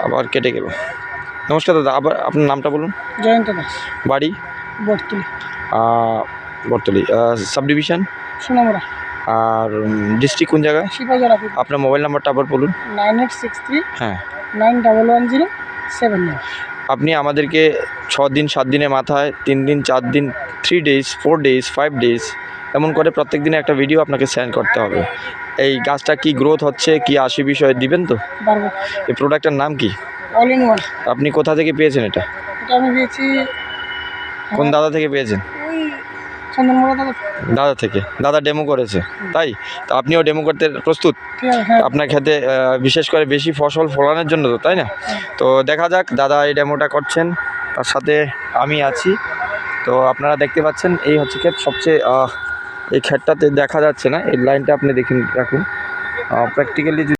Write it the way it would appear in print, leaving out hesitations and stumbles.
আবার কেটে গেল। নমস্কার দাদা, আবার আপনার নামটা বলুন। জয়ন্ত দাস, বাড়ি? বটতলি। Battali sub division Sonamura. আর ডিস্ট্রিক্ট কোন জায়গায়? শিবাজরা। আপনার মোবাইল নাম্বারটা আবার বলুন। 9863 হ্যাঁ 911079। আপনি আমাদেরকে 6 দিন 7 দিনের মাথায় 3 দিন 4 দিন 3 days 4 days 5 days এমন করে প্রত্যেক দিনে একটা ভিডিও আপনাকে সেন্ড করতে হবে। এই গাছটা কি গ্রোথ হচ্ছে কি আশি বিষয়ে দিবেন তো? পারবো। এই প্রোডাক্টটার নাম কি? All in one. আপনি কোথা থেকে পেয়েছেন এটা? এটা আমি পেয়েছি কোন দাদা থেকে পেয়েছেন? ওই চন্দনমুড়া দাদা। দাদা থেকে। দাদা ডেমো করেছে, তাই তো আপনিও ডেমো করতে প্রস্তুত? ঠিক আছে, হ্যাঁ। আপনার খেতে বিশেষ করে বেশি ফসল ফলানোর জন্য তো, তাই না? তো দেখা যাক, দাদা এই ডেমোটা করছেন, তার সাথে আমি আছি। তো আপনারা দেখতে পাচ্ছেন এই হচ্ছে ক্ষেত। সবচেয়ে এই ক্ষেতটাতে দেখা যাচ্ছে না, এই লাইনটা আপনি দেখুন রাখুন প্র্যাকটিক্যালি।